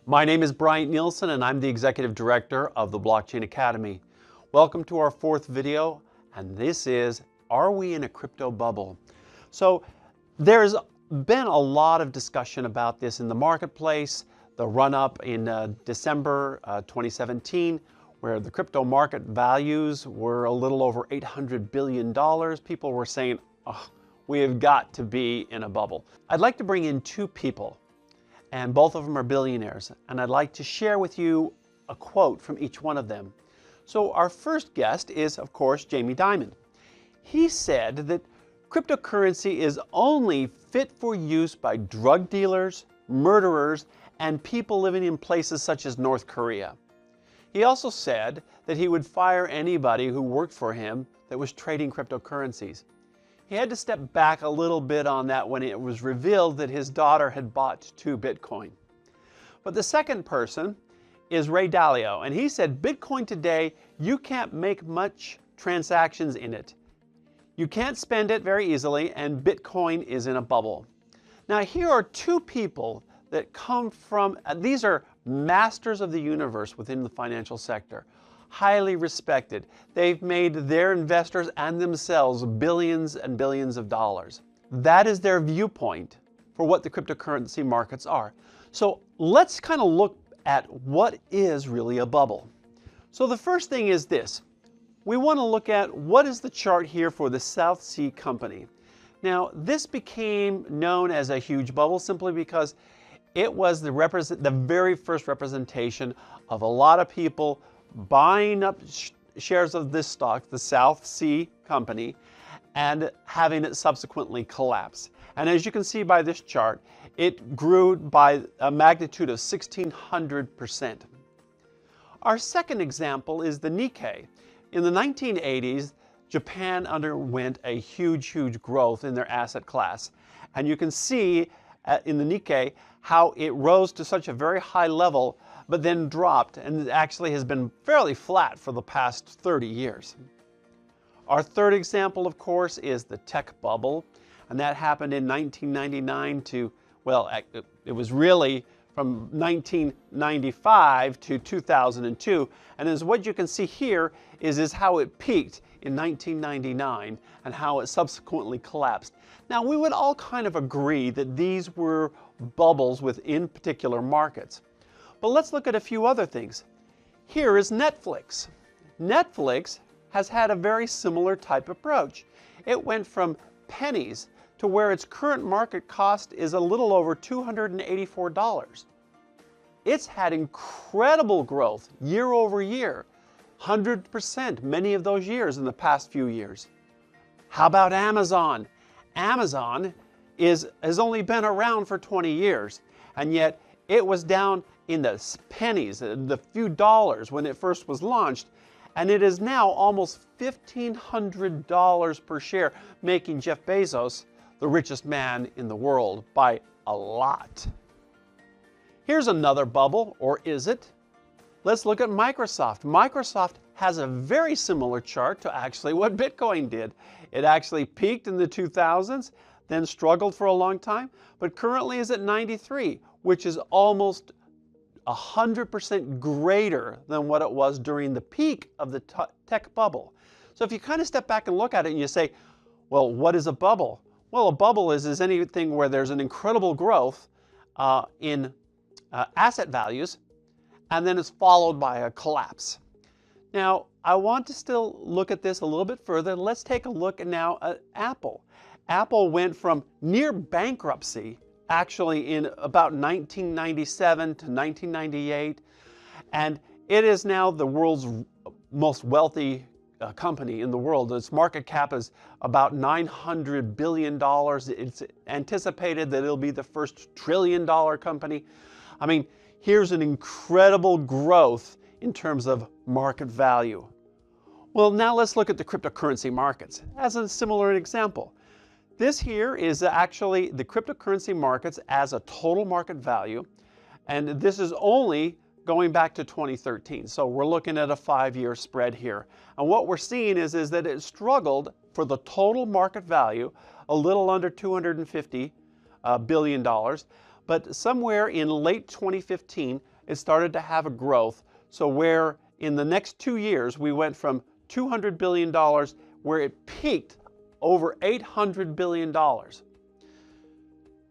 My name is Bryant Nielsen and I'm the Executive Director of the Blockchain Academy. Welcome to our fourth video, and this is, are we in a crypto bubble? So there's been a lot of discussion about this in the marketplace, the run-up in December 2017, where the crypto market values were a little over $800 billion. People were saying, oh, we have got to be in a bubble. I'd like to bring in two people, and both of them are billionaires, and I'd like to share with you a quote from each one of them. So our first guest is, of course, Jamie Dimon. He said that cryptocurrency is only fit for use by drug dealers, murderers, and people living in places such as North Korea. He also said that he would fire anybody who worked for him that was trading cryptocurrencies. He had to step back a little bit on that when it was revealed that his daughter had bought 2 Bitcoin. But the second person is Ray Dalio, and he said, Bitcoin today, you can't make much transactions in it. You can't spend it very easily, and Bitcoin is in a bubble. Now here are two people that come from, these are masters of the universe within the financial sector. Highly respected. They've made their investors and themselves billions and billions of dollars. That is their viewpoint for what the cryptocurrency markets are. So let's kind of look at what is really a bubble. So the first thing is this. We want to look at what is the chart here for the South Sea Company. Now this became known as a huge bubble simply because it was the very first representation of a lot of people buying up shares of this stock, the South Sea Company, and having it subsequently collapse. And as you can see by this chart, it grew by a magnitude of 1,600%. Our second example is the Nikkei. In the 1980s, Japan underwent a huge growth in their asset class. And you can see in the Nikkei how it rose to such a very high level but then dropped, and it actually has been fairly flat for the past 30 years. Our third example, of course, is the tech bubble, and that happened in 1999 to, well, it was really from 1995 to 2002, and as what you can see here is how it peaked in 1999 and how it subsequently collapsed. Now, we would all kind of agree that these were bubbles within particular markets. But let's look at a few other things. Here is Netflix. Netflix has had a very similar type approach. It went from pennies to where its current market cost is a little over $284. It's had incredible growth year over year, 100% many of those years in the past few years. How about Amazon? Amazon has only been around for 20 years, and yet it was down in the pennies, the few dollars when it first was launched, and it is now almost $1,500 per share, making Jeff Bezos the richest man in the world by a lot. Here's another bubble, or is it? Let's look at Microsoft. Microsoft has a very similar chart to actually what Bitcoin did. It actually peaked in the 2000s, then struggled for a long time, but currently is at 93, which is almost 100% greater than what it was during the peak of the tech bubble. So if you kind of step back and look at it and you say, well, what is a bubble? Well, a bubble is anything where there's an incredible growth in asset values, and then it's followed by a collapse. Now, I want to still look at this a little bit further. Let's take a look now at Apple. Apple went from near bankruptcy actually in about 1997 to 1998, and it is now the world's most wealthy company in the world. Its market cap is about $900 billion. It's anticipated that it'll be the first trillion-dollar company. I mean, here's an incredible growth in terms of market value. Well, now let's look at the cryptocurrency markets as a similar example. This here is actually the cryptocurrency markets as a total market value, and this is only going back to 2013. So we're looking at a 5-year spread here. And what we're seeing is that it struggled for the total market value a little under $250 billion, but somewhere in late 2015, it started to have a growth. So where in the next 2 years, we went from $200 billion, where it peaked over $800 billion.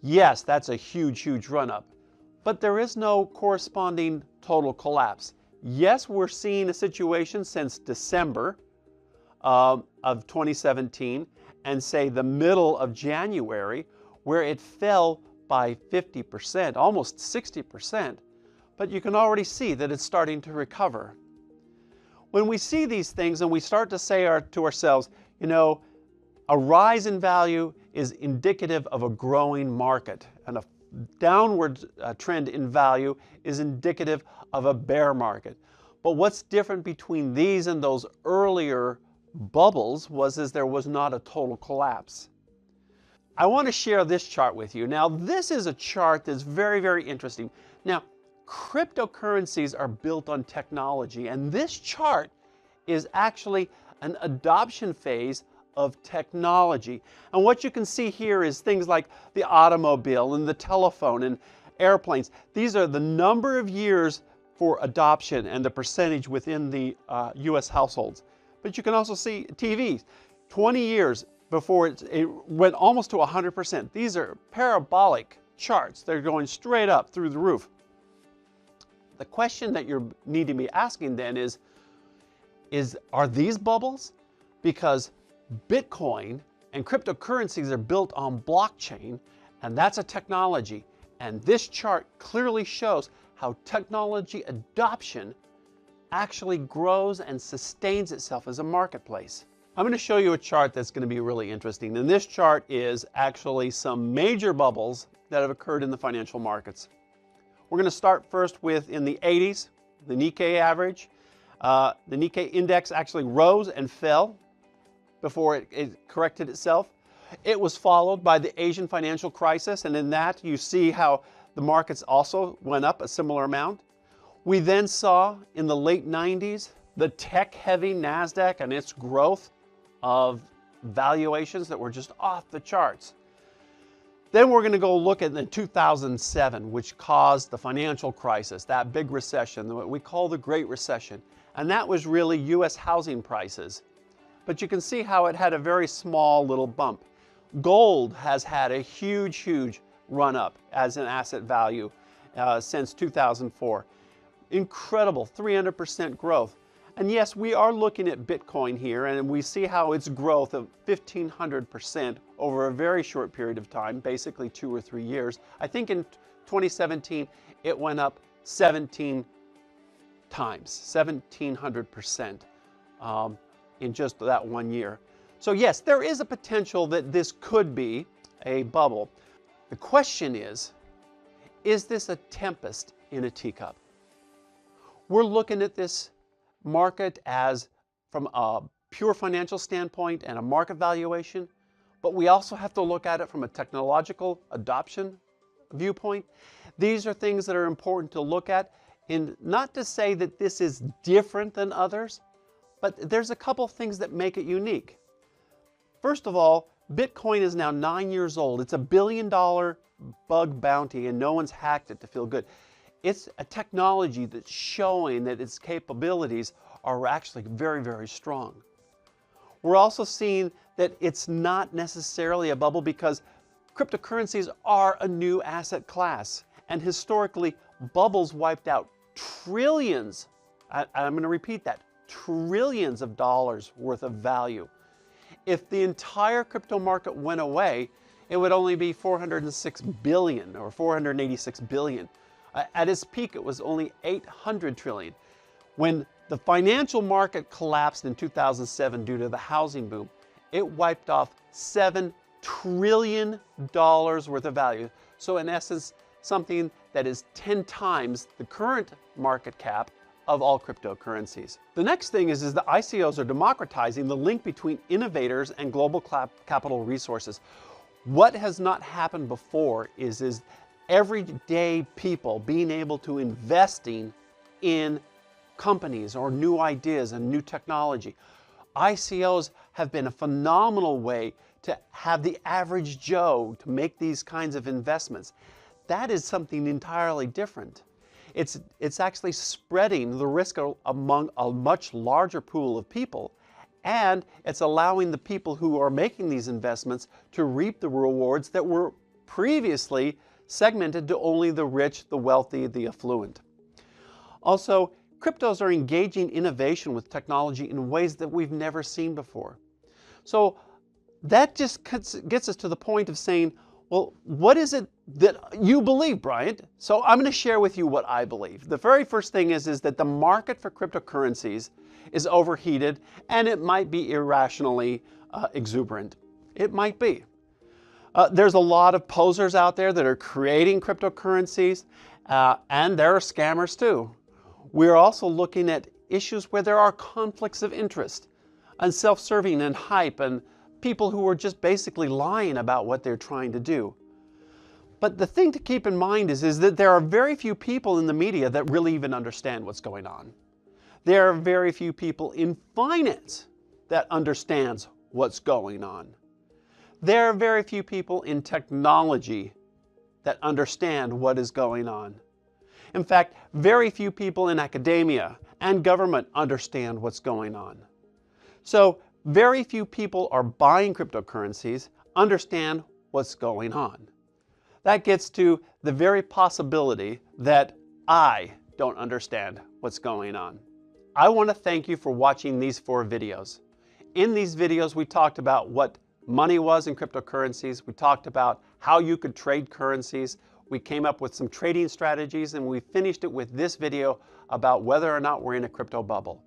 Yes, that's a huge, huge run-up, but there is no corresponding total collapse. Yes, we're seeing a situation since December of 2017 and say the middle of January where it fell by 50%, almost 60%, but you can already see that it's starting to recover. When we see these things and we start to say to ourselves, you know, a rise in value is indicative of a growing market, and a downward trend in value is indicative of a bear market. But what's different between these and those earlier bubbles is there was not a total collapse. I want to share this chart with you. Now, this is a chart that's very, very interesting. Now, cryptocurrencies are built on technology, and this chart is actually an adoption phase of technology. And what you can see here is things like the automobile and the telephone and airplanes. These are the number of years for adoption and the percentage within the US households. But you can also see TVs, 20 years before it went almost to 100%. These are parabolic charts. They're going straight up through the roof. The question that you need to be asking then is are these bubbles? Because Bitcoin and cryptocurrencies are built on blockchain, and that's a technology. And this chart clearly shows how technology adoption actually grows and sustains itself as a marketplace. I'm going to show you a chart that's going to be really interesting. And this chart is actually some major bubbles that have occurred in the financial markets. We're going to start first with in the 80s, the Nikkei average. The Nikkei index actually rose and fell before it corrected itself. It was followed by the Asian financial crisis, and in that you see how the markets also went up a similar amount. We then saw in the late 90s the tech-heavy NASDAQ and its growth of valuations that were just off the charts. Then we're going to go look at the 2007, which caused the financial crisis, that big recession, what we call the Great Recession. And that was really US housing prices. But you can see how it had a very small little bump. Gold has had a huge, huge run up as an asset value since 2004. Incredible, 300% growth. And yes, we are looking at Bitcoin here, and we see how its growth of 1,500% over a very short period of time, basically 2 or 3 years. I think in 2017, it went up 17 times, 1,700% in just that 1 year. So yes, there is a potential that this could be a bubble. The question is this a tempest in a teacup? We're looking at this market as from a pure financial standpoint and a market valuation, but we also have to look at it from a technological adoption viewpoint. These are things that are important to look at, and not to say that this is different than others, but there's a couple things that make it unique. First of all, Bitcoin is now 9 years old. It's $1 billion bug bounty, and no one's hacked it to feel good. It's a technology that's showing that its capabilities are actually very, very strong. We're also seeing that it's not necessarily a bubble because cryptocurrencies are a new asset class. And historically, bubbles wiped out trillions, I'm going to repeat that, trillions of dollars worth of value. If the entire crypto market went away, it would only be 406 billion or 486 billion. At its peak, it was only 800 trillion. When the financial market collapsed in 2007 due to the housing boom, it wiped off $7 trillion worth of value. So in essence, something that is 10 times the current market cap of all cryptocurrencies. The next thing is the ICOs are democratizing the link between innovators and global capital resources. What has not happened before is everyday people being able to investing in companies or new ideas and new technology. ICOs have been a phenomenal way to have the average Joe to make these kinds of investments. that is something entirely different. It's actually spreading the risk among a much larger pool of people, and it's allowing the people who are making these investments to reap the rewards that were previously segmented to only the rich, the wealthy, the affluent. Also, cryptos are engaging innovation with technology in ways that we've never seen before. So that just gets us to the point of saying, well, what is it that you believe, Bryant? So I'm going to share with you what I believe. The very first thing is that the market for cryptocurrencies is overheated, and it might be irrationally exuberant. It might be. There's a lot of posers out there that are creating cryptocurrencies, and there are scammers too. We're also looking at issues where there are conflicts of interest, and self-serving and hype, and people who are just basically lying about what they're trying to do. But the thing to keep in mind is that there are very few people in the media that really even understand what's going on. There are very few people in finance that understands what's going on. There are very few people in technology that understand what is going on. In fact, very few people in academia and government understand what's going on. So very few people are buying cryptocurrencies, understand what's going on. That gets to the very possibility that I don't understand what's going on. I want to thank you for watching these 4 videos. In these videos, we talked about what money was in cryptocurrencies. We talked about how you could trade currencies. We came up with some trading strategies, and we finished it with this video about whether or not we're in a crypto bubble.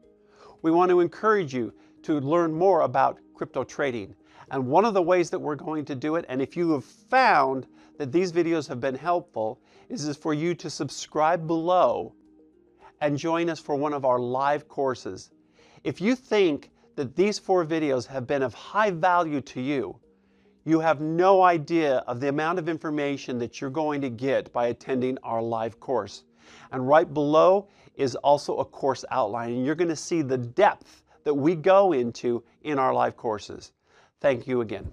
We want to encourage you to learn more about crypto trading. And one of the ways that we're going to do it, and if you have found that these videos have been helpful, is for you to subscribe below and join us for one of our live courses. If you think that these 4 videos have been of high value to you, you have no idea of the amount of information that you're going to get by attending our live course. And right below is also a course outline, and you're going to see the depth that we go into in our live courses. Thank you again.